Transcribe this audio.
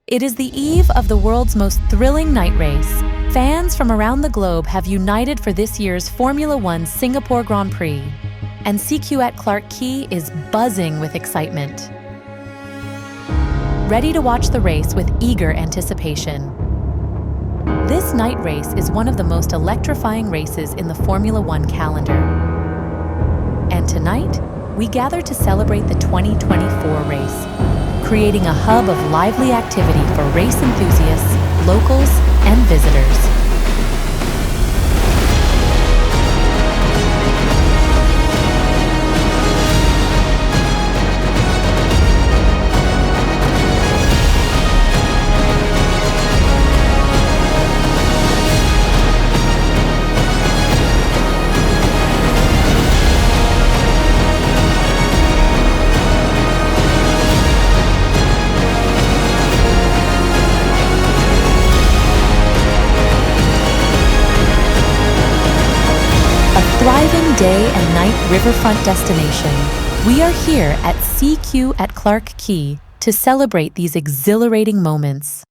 It is the eve of the world's most thrilling night race. Fans from around the globe have united for this year's Formula One Singapore Grand Prix, and CQ at Clarke Quay is buzzing with excitement. Ready to watch the race with eager anticipation. This night race is one of the most electrifying races in the Formula One calendar. And tonight, we gather to celebrate the 2024 race, creating a hub of lively activity for race enthusiasts, locals, and visitors. Thriving day and night riverfront destination, we are here at CQ at Clarke Quay to celebrate these exhilarating moments.